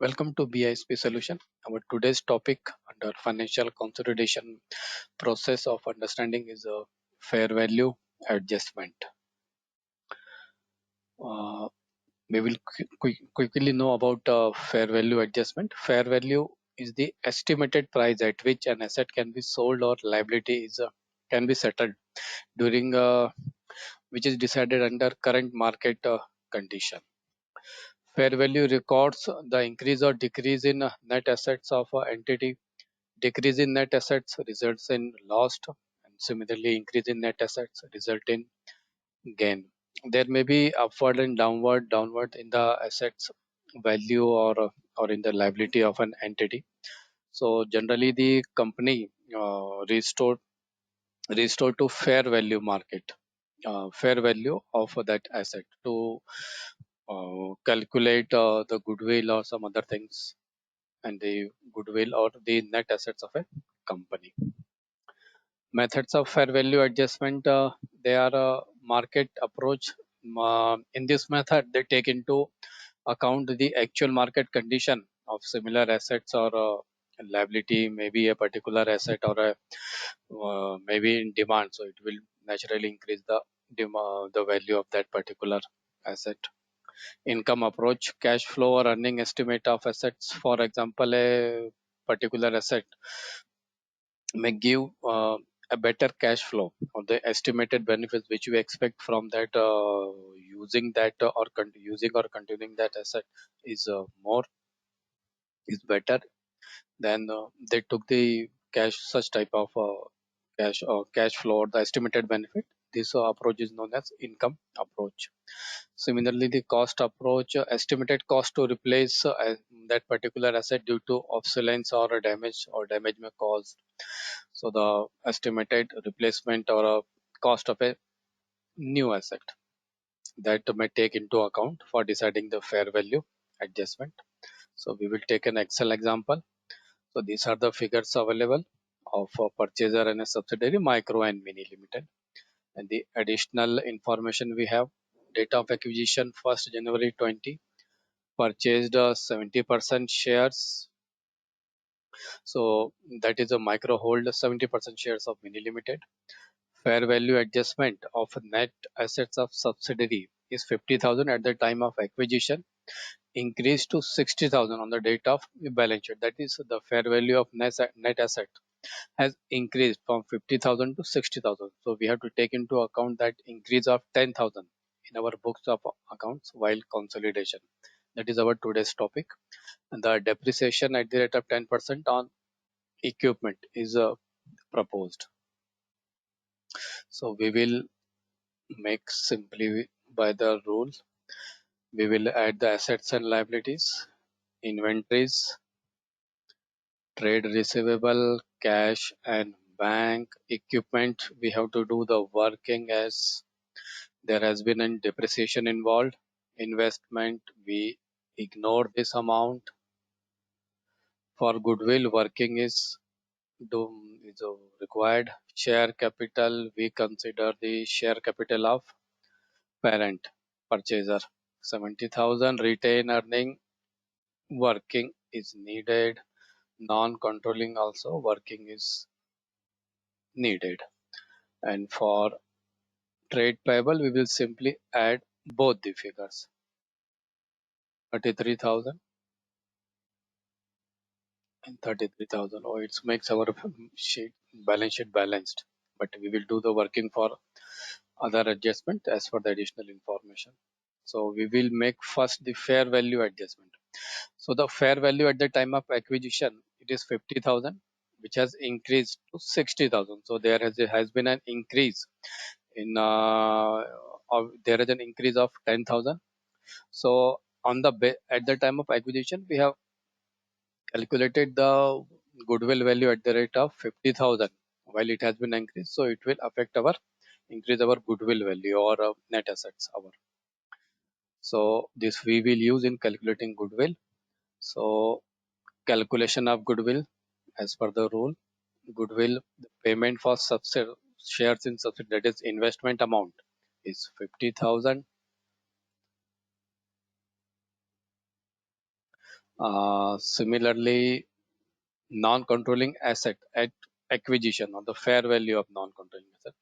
Welcome to BISP Solution. Our today's topic under financial consolidation process of understanding is a fair value adjustment. Uh, we will quickly know about fair value adjustment. Fair value is the estimated price at which an asset can be sold or liability can be settled during which is decided under current market condition. Fair value records the increase or decrease in net assets of an entity. Decrease in net assets results in loss, and similarly, increase in net assets result in gain. There may be upward and downward in the assets value or in the liability of an entity. So generally, the company restore to fair value market, fair value of that asset to calculate the goodwill or some other things and the goodwill or the net assets of a company. Methods of fair value adjustment, they are a market approach. In this method, they take into account the actual market condition of similar assets or liability, maybe a particular asset or maybe in demand. So it will naturally increase the value of that particular asset. Income approach, cash flow or earning estimate of assets. For example, a particular asset may give a better cash flow or the estimated benefits which you expect from that using that using or continuing that asset is more is better than they took the cash such type of cash flow or the estimated benefit. This approach is known as income approach. Similarly, the cost approach, estimated cost to replace that particular asset due to obsolescence or a damage may cause. So the estimated replacement or a cost of a new asset that may take into account for deciding the fair value adjustment. So we will take an Excel example. So these are the figures available of a purchaser and a subsidiary, micro and mini limited. And the additional information we have: date of acquisition 1st January 20, purchased 70% shares. So that is a micro hold 70% shares of mini limited. Fair value adjustment of net assets of subsidiary is 50,000 at the time of acquisition, increased to 60,000 on the date of balance sheet. That is, the fair value of net asset has increased from 50,000 to 60,000. So we have to take into account that increase of 10,000 in our books of accounts while consolidation. That is our today's topic. And the depreciation at the rate of 10% on equipment is proposed. So we will make simply by the rule. We will add the assets and liabilities, inventories, trade receivable, cash and bank equipment. We have to do the working as there has been a depreciation involved. Investment, we ignore this amount. For goodwill, working is required. Share capital, we consider the share capital of parent purchaser. 70,000 retain earning, working is needed. Non-controlling also working is needed. And for trade payable, we will simply add both the figures, 33,000 and 33,000. Oh, it makes our balance sheet balanced, but we will do the working for other adjustment as for the additional information. So we will make first the fair value adjustment. So the fair value at the time of acquisition, it is 50,000, which has increased to 60,000. So there has been an increase in there is an increase of 10,000. So on at the time of acquisition, we have calculated the goodwill value at the rate of 50,000 while it has been increased. So it will affect our increase our goodwill value or net assets our. So this we will use in calculating goodwill. So calculation of goodwill as per the rule, goodwill the payment for shares in subsidiary, that is investment amount, is 50,000. Similarly, non-controlling asset at acquisition or the fair value of non-controlling asset.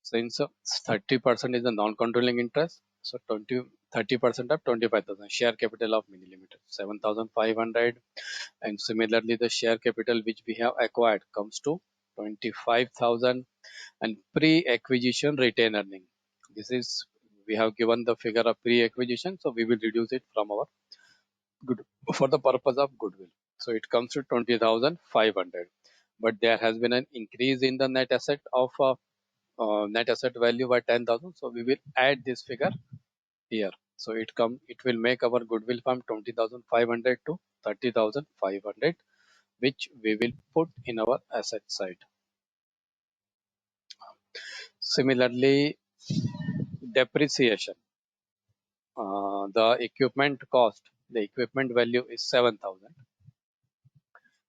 Since 30% is the non-controlling interest, so 30% of 25,000 share capital of Mini Limited 7,500, and similarly the share capital which we have acquired comes to 25,000, and pre-acquisition retain earning. This is, we have given the figure of pre-acquisition, so we will reduce it from our good for the purpose of goodwill. So it comes to 20,500. But there has been an increase in the net asset of net asset value by 10,000. So we will add this figure here. So it will make our goodwill from 20,500 to 30,500, which we will put in our asset side. Similarly, depreciation. The equipment cost, the equipment value is 7,000,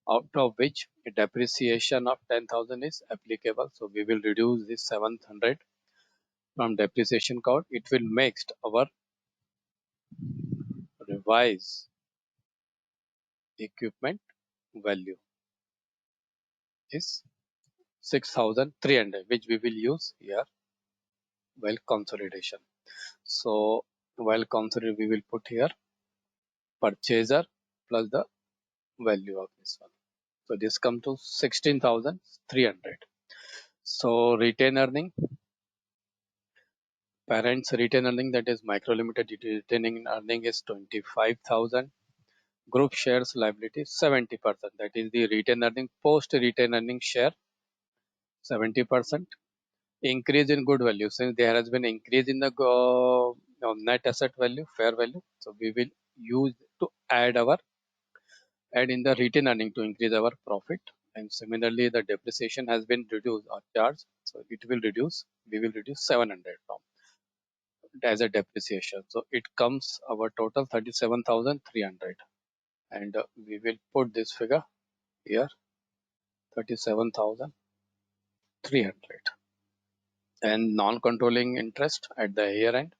out of which a depreciation of 10,000 is applicable. So we will reduce this 700 from depreciation count. It will make our revised equipment value is 6,300, which we will use here while consolidation. So while consolidation, we will put here purchaser plus the value of this one. So this comes to 16,300. So retain earning, parents retain earning, that is micro limited retaining earning is 25,000. Group shares liability 70%, that is the retain earning post retain earning share 70%. Increase in good value, since there has been increase in the net asset value, fair value, so we will use to add in the retain earning to increase our profit. And similarly the depreciation has been reduced or charged, so it will reduce, we will reduce 700 from as a depreciation. So it comes our total 37,300, and we will put this figure here 37,300. And non-controlling interest at the year end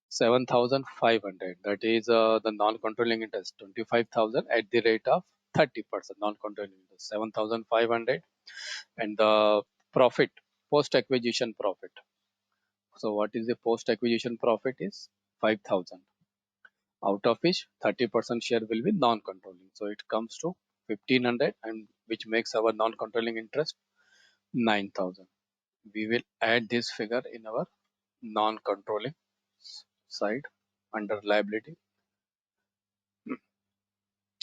7,500, that is the non-controlling interest 25,000 at the rate of 30% non-controlling interest 7,500. And the profit, post acquisition profit, so what is the post acquisition profit is 5,000, out of which 30% share will be non-controlling, so it comes to 1,500, and which makes our non-controlling interest 9,000. We will add this figure in our non-controlling side under liability.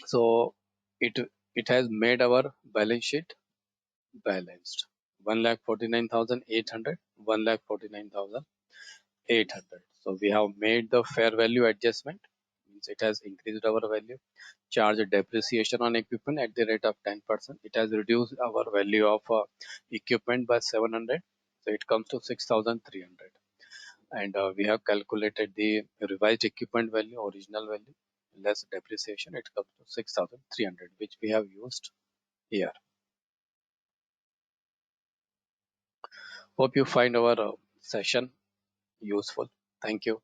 So it it has made our balance sheet balanced. 1,49,800, 1,49,800. So we have made the fair value adjustment, means it has increased our value. Charge depreciation on equipment at the rate of 10%. It has reduced our value of equipment by 700. So it comes to 6,300. And we have calculated the revised equipment value, original value, less depreciation. It comes to 6,300, which we have used here. Hope you find our session useful. Thank you.